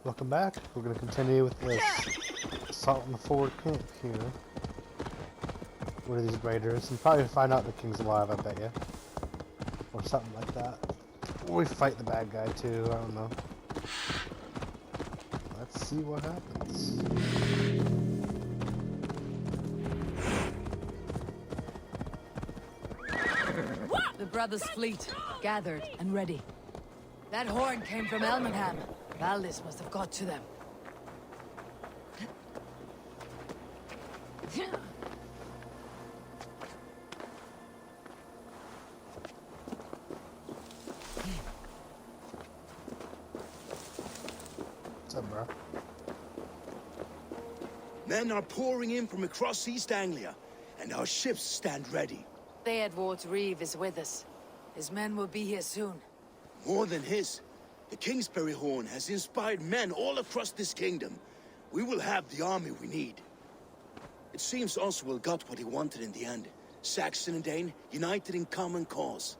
Welcome back. We're going to continue with this assault on the forward camp here. What are these raiders? And probably find out the king's alive, I bet you. Or something like that. Or we fight the bad guy too, I don't know. Let's see what happens. The brothers' fleet, gathered and ready. That horn came from Elmenham. Valdis must have got to them. What's up, bro? Men are pouring in from across East Anglia, and our ships stand ready. Theodward's Reeve is with us. His men will be here soon. More than his. The Kingsbury Horn has inspired men all across this kingdom. We will have the army we need. It seems Oswald got what he wanted in the end. Saxon and Dane united in common cause.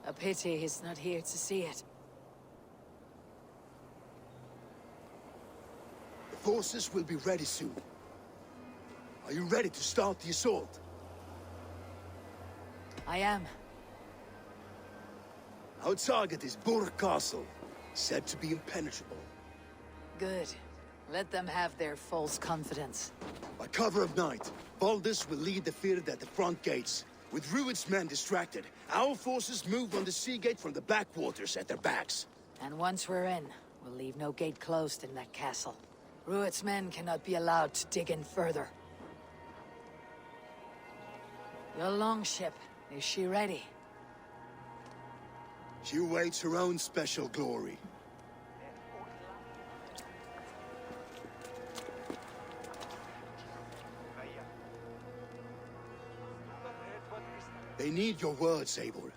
A pity he's not here to see it. The forces will be ready soon. Are you ready to start the assault? I am. Our target is Burg Castle, said to be impenetrable. Good. Let them have their false confidence. By cover of night, Valdis will lead the field at the front gates. With Rued's men distracted, our forces move on the sea gate from the backwaters at their backs. And once we're in, we'll leave no gate closed in that castle. Rued's men cannot be allowed to dig in further. Your longship, is she ready? She awaits her own special glory. They need your words, Eivor.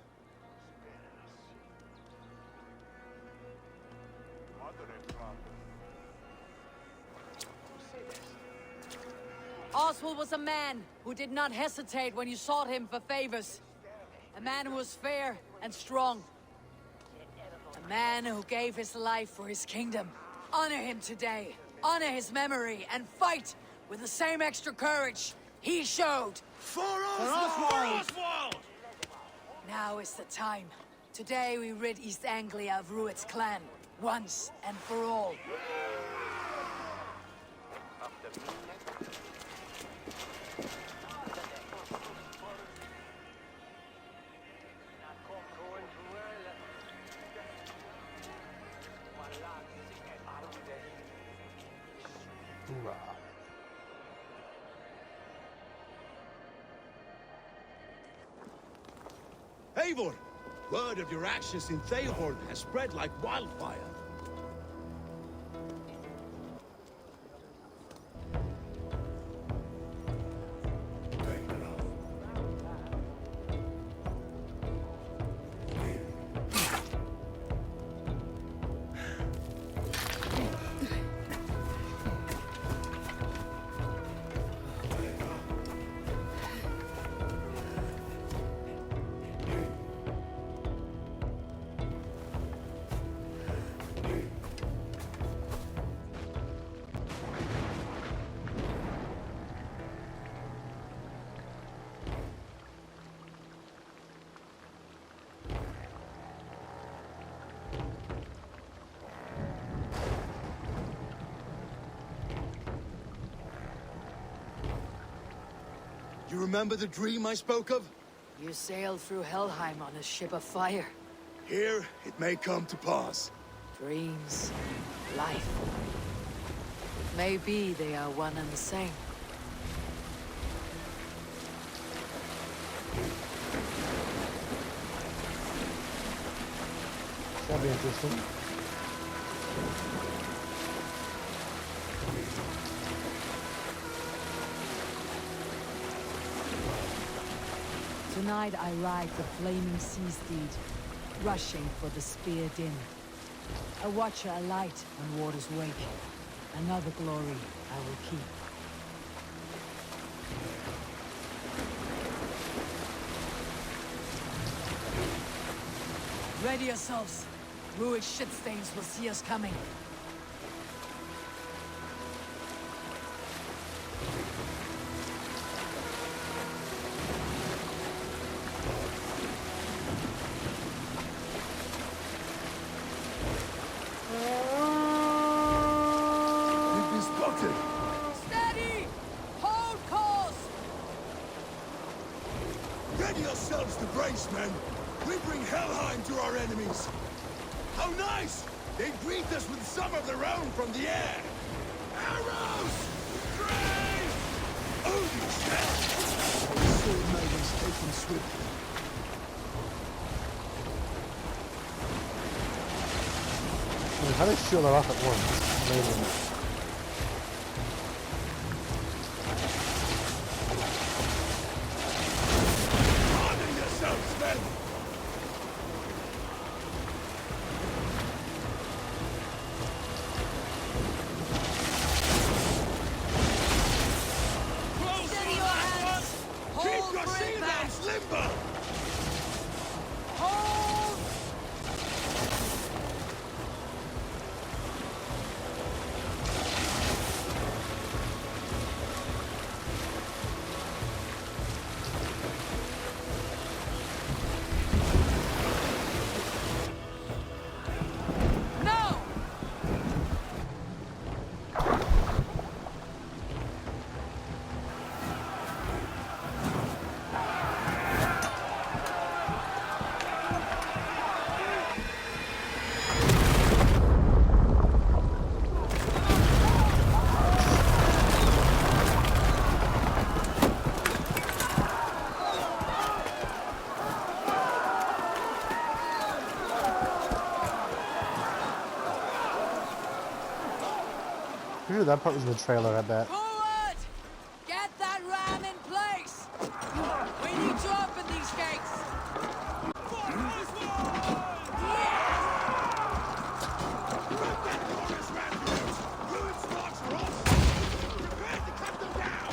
Oswald was a man who did not hesitate when you sought him for favors. A man who was fair and strong. A man who gave his life for his kingdom. Honor him today. Honor his memory and fight with the same extra courage he showed. For Oswald! Now is the time. Today we rid East Anglia of Rued's clan. Once and for all. Hoorah. Eivor! Word of your actions in Theohorn has spread like wildfire. You remember the dream I spoke of? You sailed through Helheim on a ship of fire. Here, it may come to pass. Dreams, life. Maybe they are one and the same. That'd be interesting. Tonight I ride the flaming sea steed, rushing for the spear din. A watcher alight when waters wake. Another glory I will keep. Ready yourselves. Ruined shit stains will see us coming. embrace, men. We bring Helheim to our enemies. How nice! They greet us with some of their own from the air. Arrows! Train! Odin's hell! The sword maidens taken swiftly. I mean, how do they shield her off at once? Amazing. Arming yourselves, men! Steady your hands! Keep Hold your for sea impact! lambs limber! Hold! No! Pretty sure that part was in the trailer, I bet. Forward! Get that ram in place! We need to open these gates! Glorious Matthews! Ruin spots are all prepared to cut them down!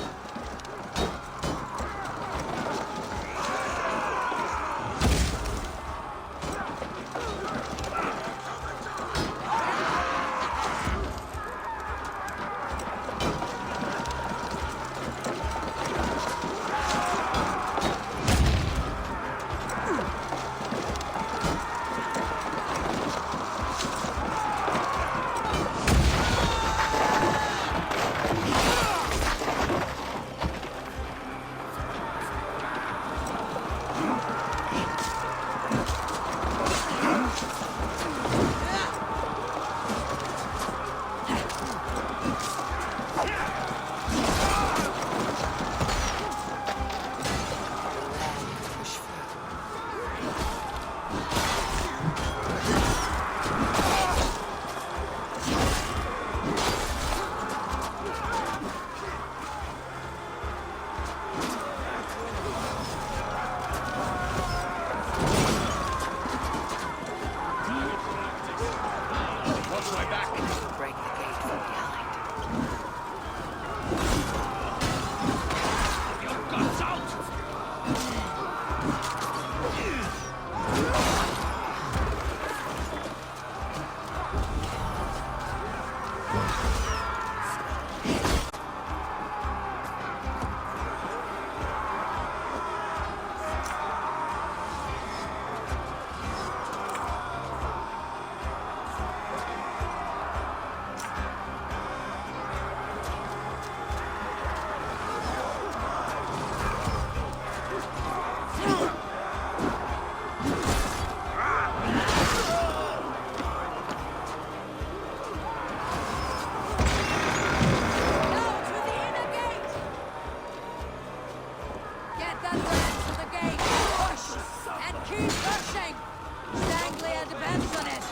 Watch my back! Break the gate from behind. Your guts out! Now to the inner gate! Get that ram to the gate! Push! And keep pushing! Stanglia depends on it!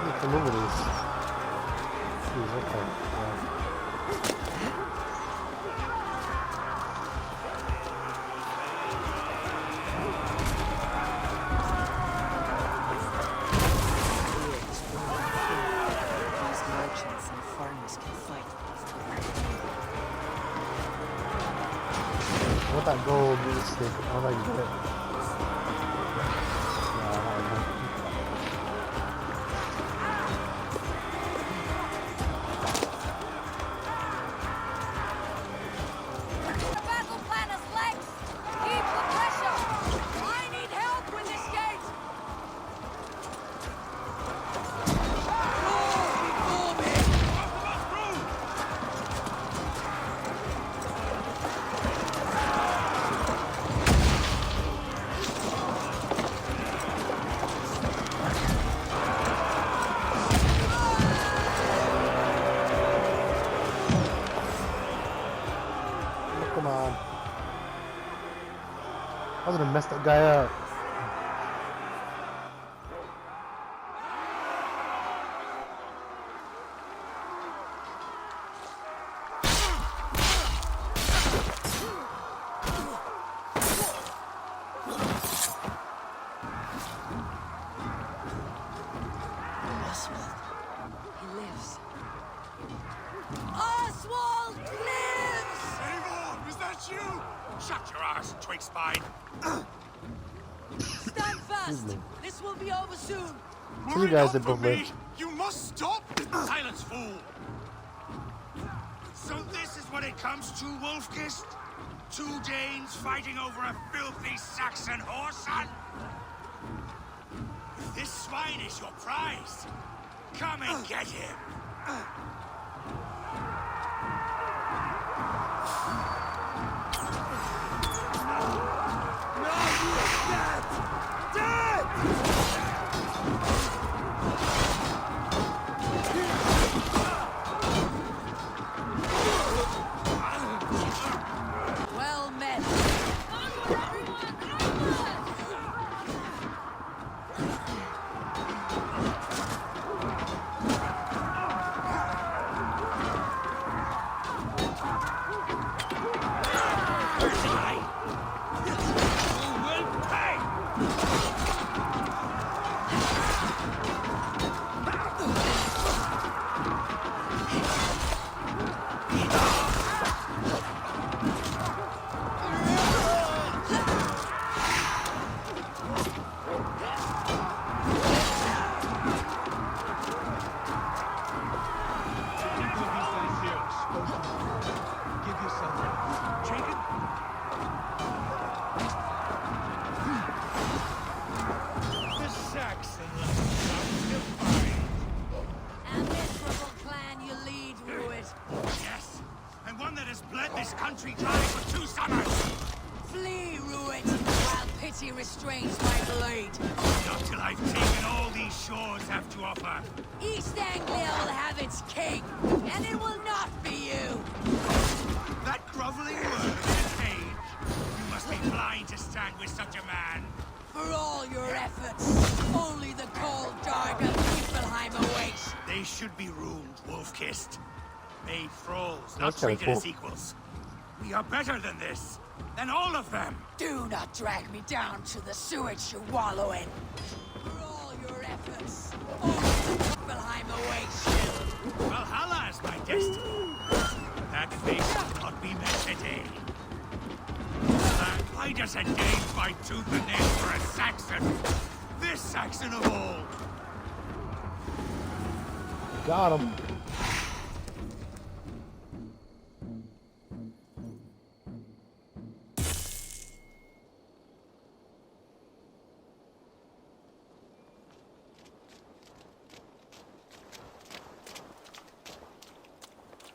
Look, the movie is. Jeez, okay. Yeah. These merchants and farmers can fight. What that gold stick? How do I get it? No, I don't know. gonna mess that guy up. He lives. Oswald lives! Eivor, is that you? Shut your ass, twig spine. Stand fast! This will be over soon. So you guys that both live. You must stop! Silence, fool! So this is what it comes to, Wolfkist? Two Danes fighting over a filthy Saxon whoreson? This swine is your prize. Come and get him. Well met. And this rebel clan you lead, Ruit. Yes, and one that has bled this country dry for 2 summers. Flee, Ruit, while pity restrains my blade. Not till I've taken all these shores have to offer. East Anglia will have its king, and it will not be you. That groveling word in a cage. You must be blind to stand with such a man. For all your efforts, only the cold dark of Niflheim awaits. They should be ruined, Wolfkist. Made thralls, not That's kinda treated as cool. equals. We are better than this. Than all of them. Do not drag me down to the sewage you wallow in. For all your efforts, only Niflheim awaits you. Valhalla is my destiny. That fate will not be met today. Why does a Dane fight tooth and nail for a Saxon? This Saxon of all. Got him.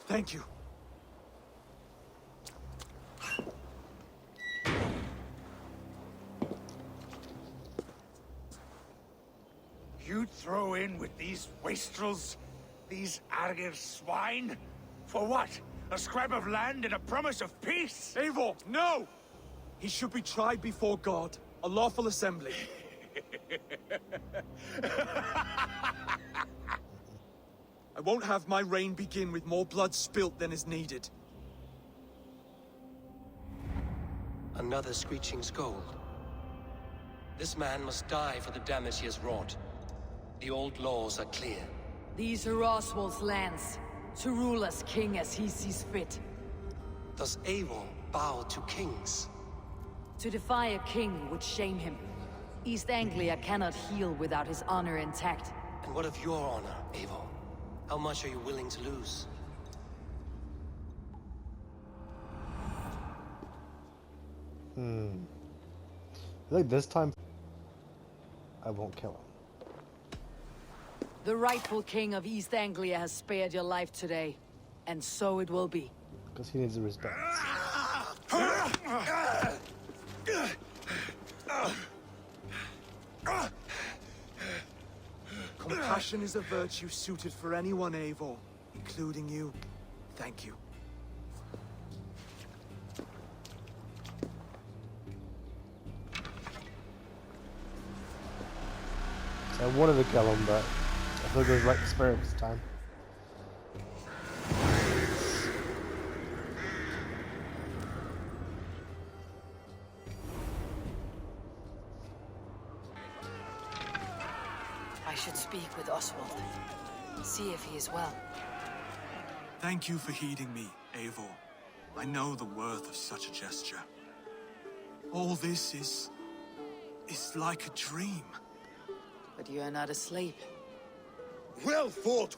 Thank you. You'd throw in with these wastrels? These Argir swine? For what? A scrap of land and a promise of peace? Eivor, no! He should be tried before God, a lawful assembly. I won't have my reign begin with more blood spilt than is needed. Another screeching scold. This man must die for the damage he has wrought. The old laws are clear. These are Oswald's lands, to rule as king as he sees fit. Does Eivor bow to kings? To defy a king would shame him. East Anglia cannot heal without his honor intact. And what of your honor, Eivor? How much are you willing to lose? I think this time I won't kill him. The rightful king of East Anglia has spared your life today, and so it will be. Because he needs the respect. Compassion is a virtue suited for anyone, Eivor, including you. Thank you. I wanted to kill him, but I thought it was right to spare him this time. I should speak with Oswald. See if he is well. Thank you for heeding me, Eivor. I know the worth of such a gesture. All this is like a dream. But you are not asleep. Well fought,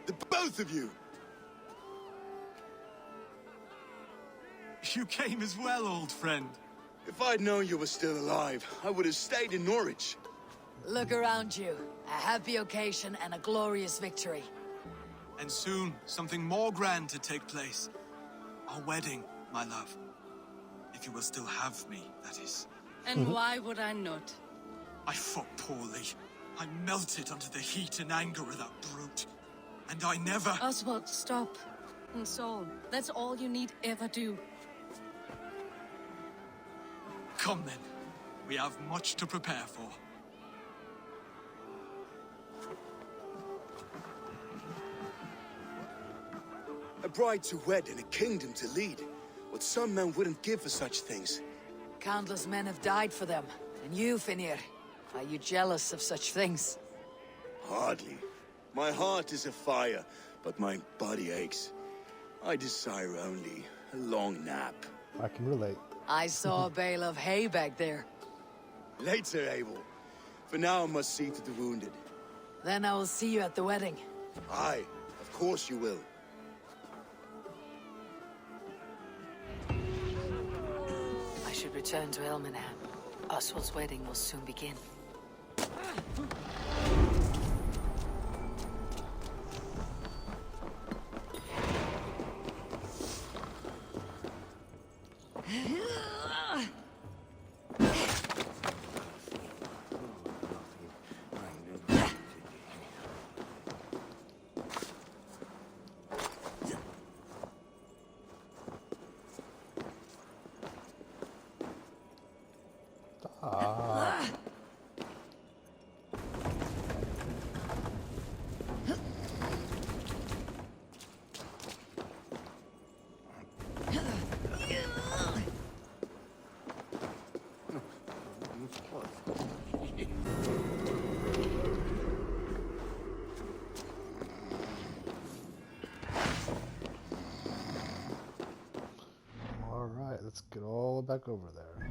the both of you! You came as well, old friend. If I'd known you were still alive, I would have stayed in Norwich. Look around you. A happy occasion and a glorious victory. And soon, something more grand to take place. Our wedding, my love. If you will still have me, that is. And why would I not? I fought poorly. I melted under the heat and anger of that brute. And I never... Oswald, stop. And Saul, that's all you need ever do. Come then. We have much to prepare for. A bride to wed and a kingdom to lead. What some men wouldn't give for such things. Countless men have died for them. And you, Finnir, are you jealous of such things? Hardly. My heart is afire, but my body aches. I desire only a long nap. I can relate. I saw a bale of hay back there. Later, Abel. For now, I must see to the wounded. Then I will see you at the wedding. Aye, of course you will. I should return to Elmenham. Oswald's wedding will soon begin. Alright, let's get all back over there.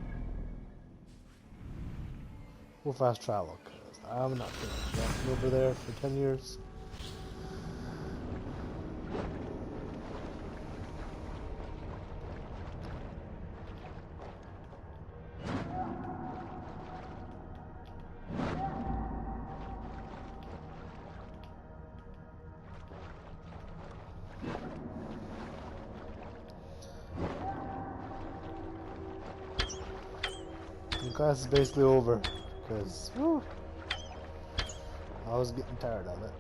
We'll fast travel, because I'm not going to jump over there for 10 years. The class is basically over, because I was getting tired of it.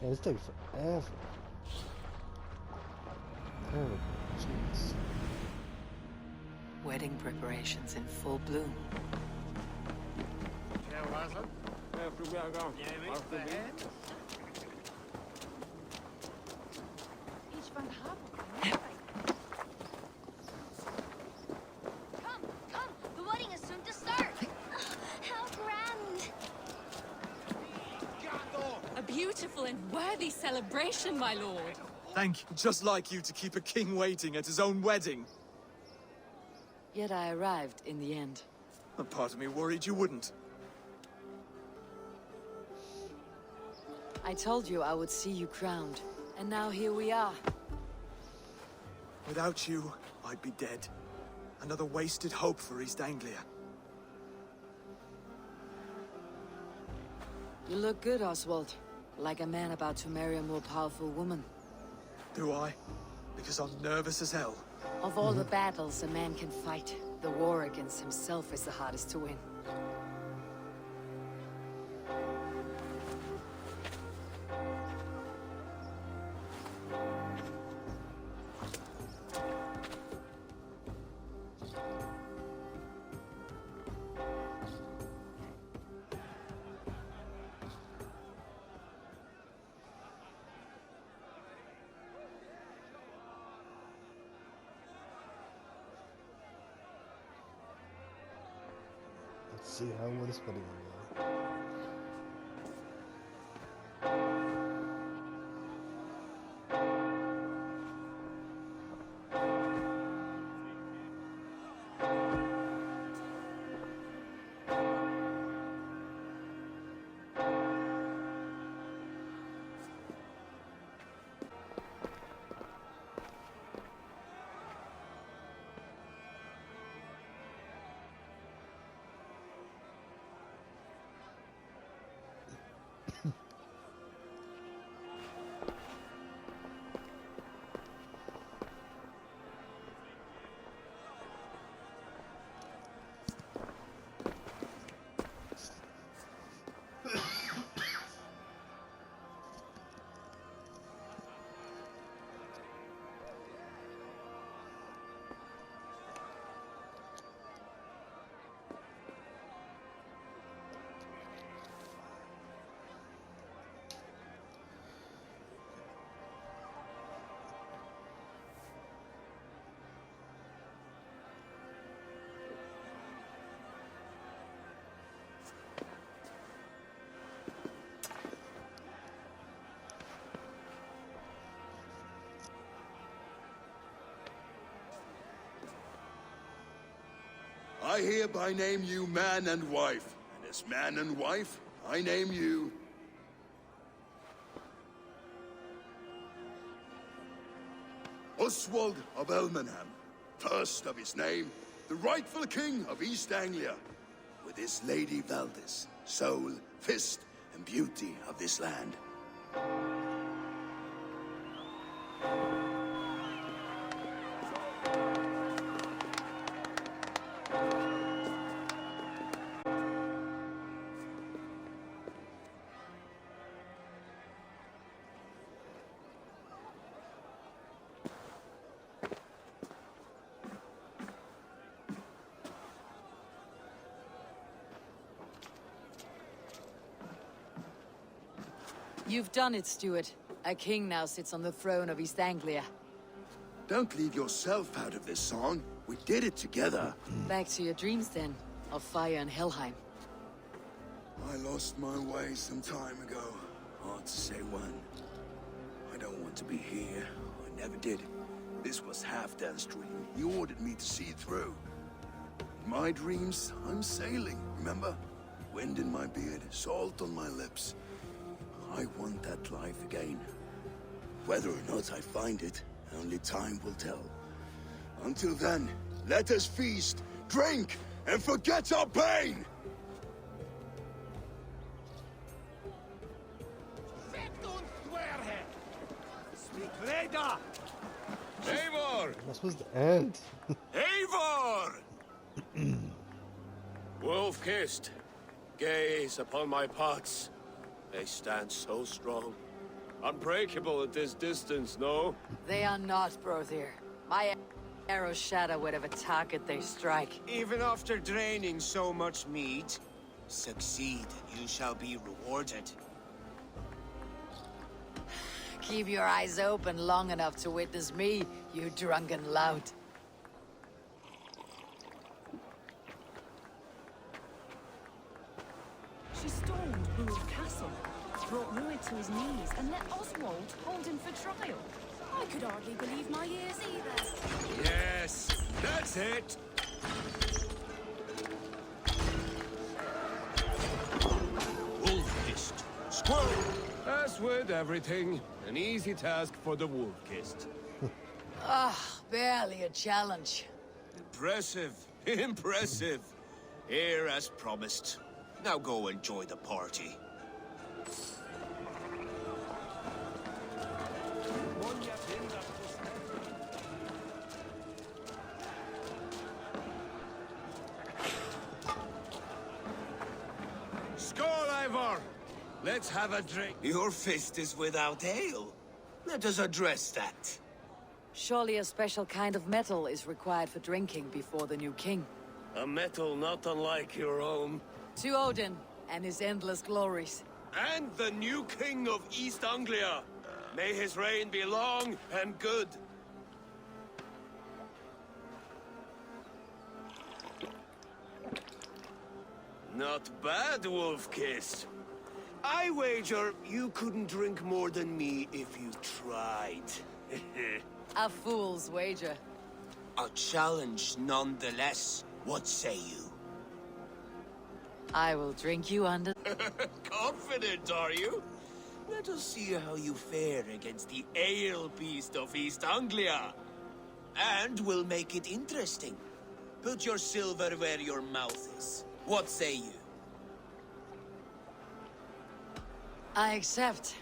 Yeah, this takes forever. There we go. Jeez. Wedding preparations in full bloom. Come, the wedding is soon to start. How grand. A beautiful and worthy celebration, my lord. Thank you. Just like you to keep a king waiting at his own wedding. Yet I arrived in the end. A part of me worried you wouldn't. I told you I would see you crowned. And now here we are. Without you, I'd be dead. Another wasted hope for East Anglia. You look good, Oswald. Like a man about to marry a more powerful woman. Do I? Because I'm nervous as hell. Of all the battles a man can fight, the war against himself is the hardest to win. Let's see how well this video goes. I hereby name you man and wife, and as man and wife, I name you... Oswald of Elmenham, first of his name, the rightful king of East Anglia, with his lady Valdis, soul, fist, and beauty of this land. You've done it, Stuart. A king now sits on the throne of East Anglia. Don't leave yourself out of this song. We did it together. Back to your dreams then, of fire and Helheim. I lost my way some time ago. Hard to say when. I don't want to be here. I never did. This was Halfdan's dream. He ordered me to see it through. In my dreams, I'm sailing, remember? Wind in my beard, salt on my lips. I want that life again. Whether or not I find it, only time will tell. Until then, let us feast, drink, and forget our pain! Speak later! Eivor! That's supposed to end. Eivor! Wolf-kissed, gaze upon my pots. They stand so strong. Unbreakable at this distance, no? They are not, Brother. My arrows shatter whatever target they strike. Even after draining so much meat, succeed and you shall be rewarded. Keep your eyes open long enough to witness me, you drunken lout. She stormed Bourne Castle, brought Ruin to his knees, and let Oswald hold him for trial. I could hardly believe my ears either. Yes, that's it! Wolf-kissed. Squirrel! As with everything, an easy task for the wolf-kissed. Barely a challenge. Impressive. Impressive. Here as promised. Now go enjoy the party. Skål, Eivor! Let's have a drink. Your fist is without ale. Let us address that. Surely a special kind of metal is required for drinking before the new king. A metal not unlike your own. To Odin and his endless glories. And the new king of East Anglia. May his reign be long and good. Not bad, Wolf-Kiss. I wager you couldn't drink more than me if you tried. A fool's wager. A challenge nonetheless. What say you? I will drink you under... Confident, are you? Let us see how you fare against the ale beast of East Anglia. And we'll make it interesting. Put your silver where your mouth is. What say you? I accept.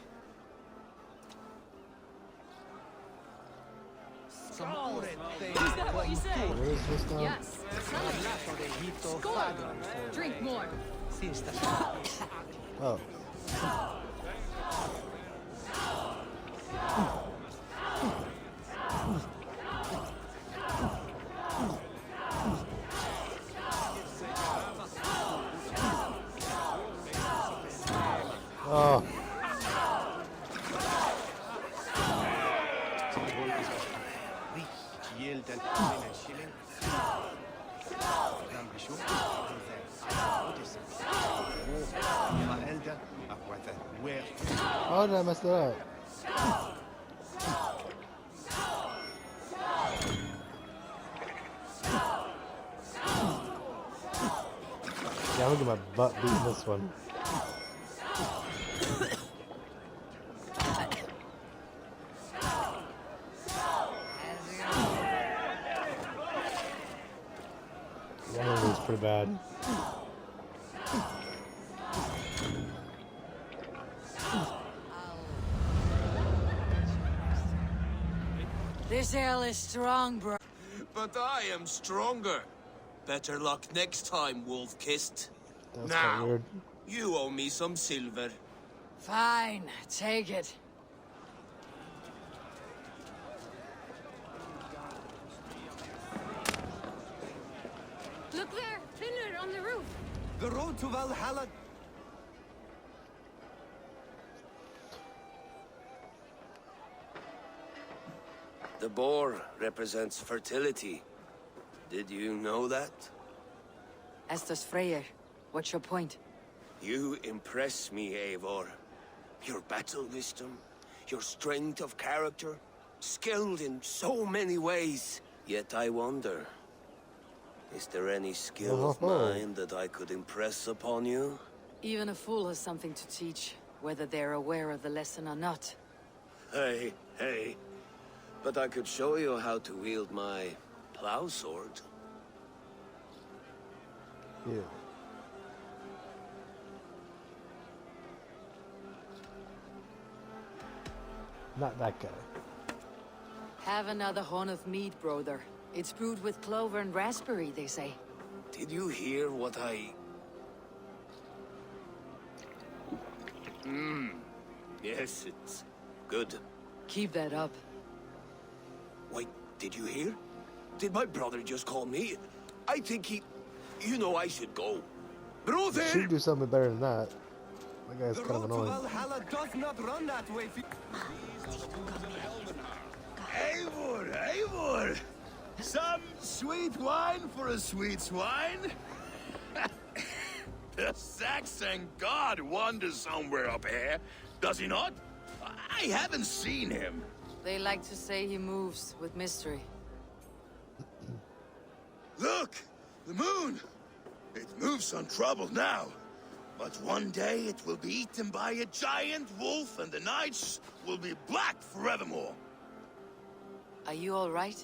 Is that what you say? Where is this now? Yes. Skål! Drink more. Oh. Oh. Oh, did I mess it up? Yeah, I'm gonna get my butt beat in this one. That one was pretty bad. This ale is strong, bro. But I am stronger. Better luck next time, Wolf-Kissed. That's kind of weird. You owe me some silver. Fine, take it. Look there, Finnur on the roof. The road to Valhalla. The boar represents fertility. Did you know that? As does Freyr. What's your point? You impress me, Eivor. Your battle wisdom, your strength of character, skilled in so many ways. Yet I wonder, is there any skill of mine that I could impress upon you? Even a fool has something to teach, whether they're aware of the lesson or not. Hey, hey. But I could show you how to wield my plow sword. Yeah. Not that guy. Have another horn of mead, brother. It's brewed with clover and raspberry, they say. Did you hear what I... Yes, it's good. Keep that up. Wait, did you hear? Did my brother just call me? I think he... You know I should go. Brother! You should do something better than that. That guy's kind of annoying. Valhalla does not run that way. Eivor, Eivor! Some sweet wine for a sweet swine? The Saxon god wanders somewhere up here, does he not? I haven't seen him. They like to say he moves with mystery. Look! The moon! It moves untroubled now. But one day it will be eaten by a giant wolf and the nights will be black forevermore. Are you all right?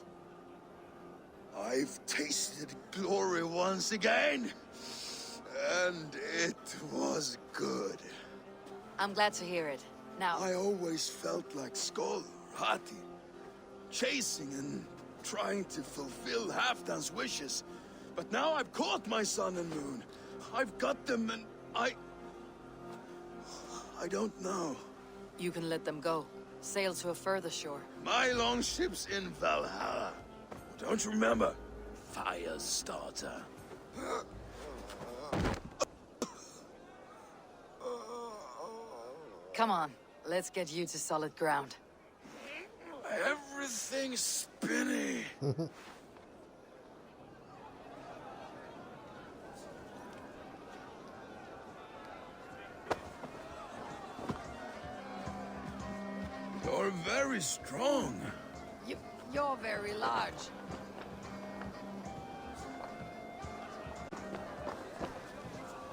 I've tasted glory once again, and it was good. I'm glad to hear it. Now, I always felt like Skoll, Hati, chasing and trying to fulfill Halfdan's wishes. But now I've caught my sun and moon. I've got them and I don't know. you can let them go. Sail to a further shore. My longship's in Valhalla. Don't you remember? Fire starter. Come on, let's get you to solid ground. Everything's spinny. You're very strong. You're very large.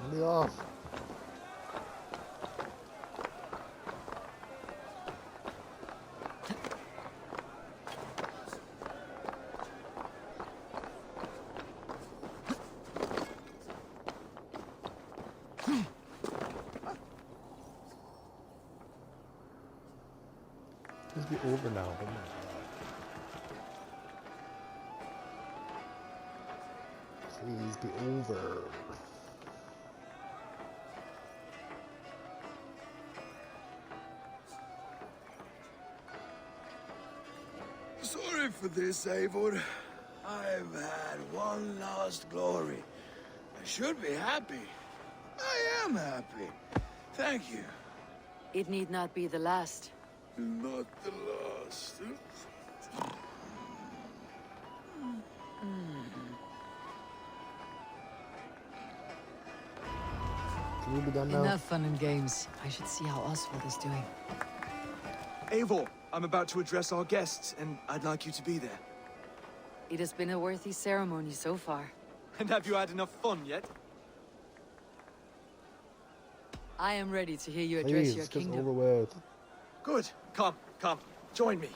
Let me off. Please be over now. Oh my god. Please be over. Sorry for this, Eivor. I've had one last glory. I should be happy. I am happy. Thank you. It need not be the last. Not the last. Can we be done now? Enough fun and games. I should see how Oswald is doing. Eivor, I'm about to address our guests, and I'd like you to be there. It has been a worthy ceremony so far. And have you had enough fun yet? I am ready to hear you address Please, your just over kingdom. with. Good. Come, join me.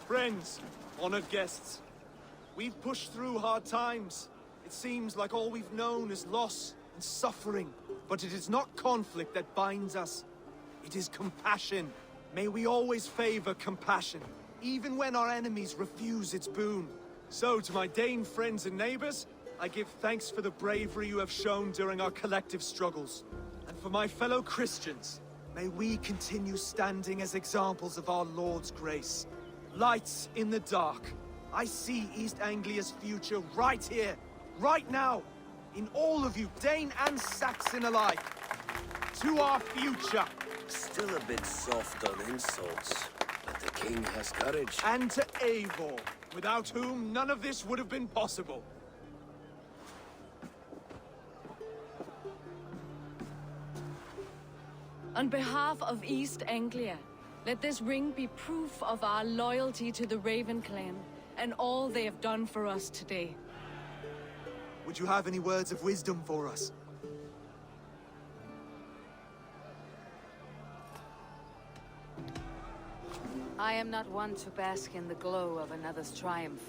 Friends, honored guests, we've pushed through hard times. It seems like all we've known is loss and suffering, but it is not conflict that binds us. It is compassion. May we always favor compassion, even when our enemies refuse its boon. So, to my Dane friends and neighbors, I give thanks for the bravery you have shown during our collective struggles. And for my fellow Christians, may we continue standing as examples of our Lord's grace. Lights in the dark. I see East Anglia's future right here, right now, in all of you, Dane and Saxon alike. To our future. Still a bit soft on insults, but the king has courage. And to Eivor, without whom none of this would have been possible. On behalf of East Anglia, let this ring be proof of our loyalty to the Raven clan and all they have done for us today. Would you have any words of wisdom for us? I am not one to bask in the glow of another's triumph.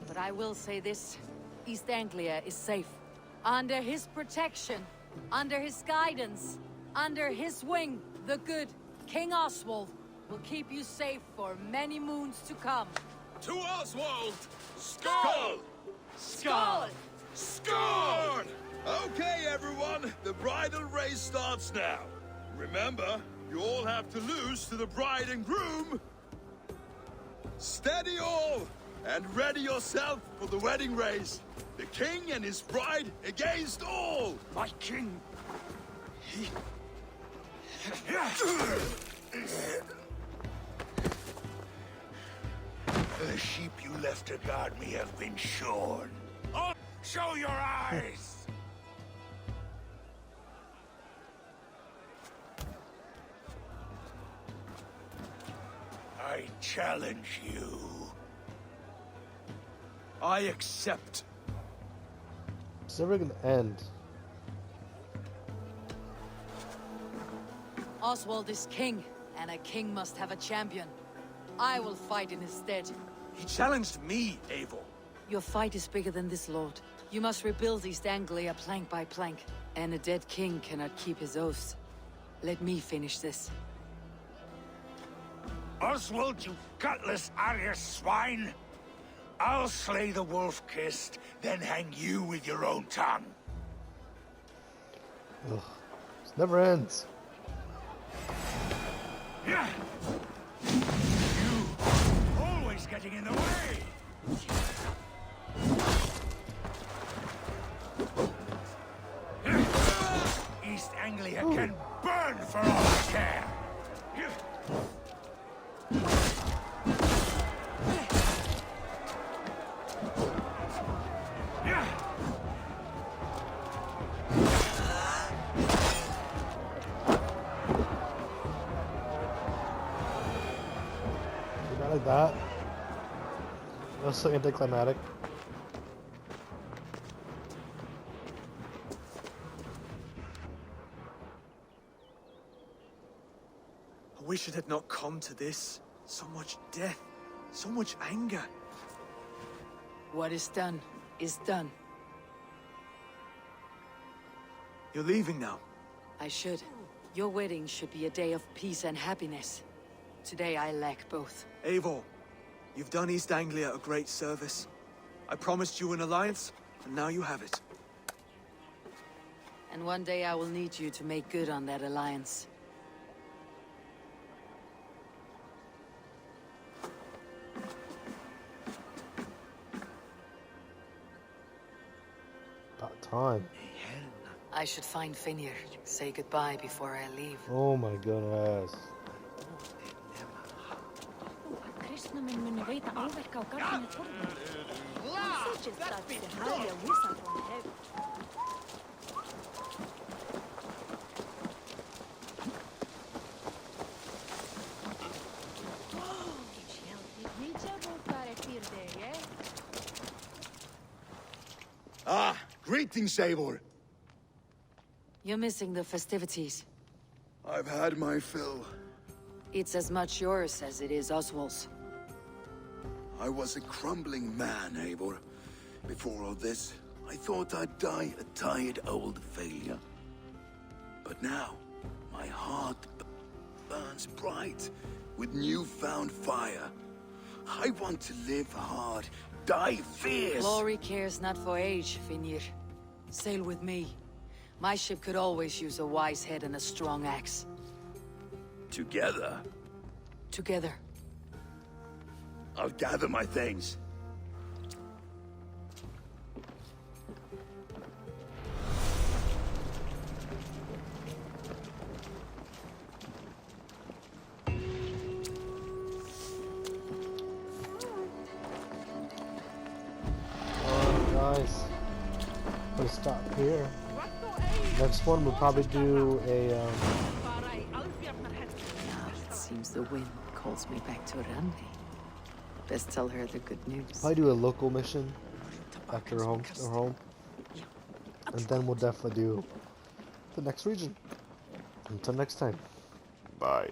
But I will say this, East Anglia is safe. Under his protection, under his guidance, under his wing, the good King Oswald will keep you safe for many moons to come. To Oswald! Skull! Skull! Skull! Okay, everyone, the bridal race starts now. Remember, you all have to lose to the bride and groom. Steady all, and ready yourself for the wedding race. The king and his bride against all. My king. The sheep you left to guard me have been shorn. Oh, show your eyes! I challenge you. I accept. It's never gonna end. Oswald is king, and a king must have a champion. I will fight in his stead. He challenged me, Eivor. Your fight is bigger than this, Lord. You must rebuild East Anglia plank by plank, and a dead king cannot keep his oaths. Let me finish this. Oswald, you gutless Arya swine! I'll slay the wolf-kissed, then hang you with your own tongue. Ugh. This never ends. Yeah. You always getting in the way. East Anglia can burn for all I care. Not like that. That was so anticlimactic. I wish it had not come to this. So much death, so much anger. What is done is done. You're leaving now. I should. Your wedding should be a day of peace and happiness. Today I lack both. Eivor, you've done East Anglia a great service. I promised you an alliance, and now you have it. And one day I will need you to make good on that alliance. About time. I should find Finir. Say goodbye before I leave. Oh my goodness. Kristnumin muni veita áverka á gardinu torfinu. Hann sýtist að þið hafði að vísa frá hefur. Ah, greetings, Eivor. You're missing the festivities. I've had my fill. It's as much yours as it is Oswald's. I was a crumbling man, Eivor. Before all this, I thought I'd die a tired old failure. But now, my heart burns bright with newfound fire. I want to live hard, die fierce. Glory cares not for age, Finir. Sail with me. My ship could always use a wise head and a strong axe. Together, Together. I'll gather my things. Guys, put a stop here. Next one we'll probably do a Now it seems the wind calls me back to Randi. Best tell her the good news. probably do a local mission after her home, and then we'll definitely do the next region. Until next time, bye.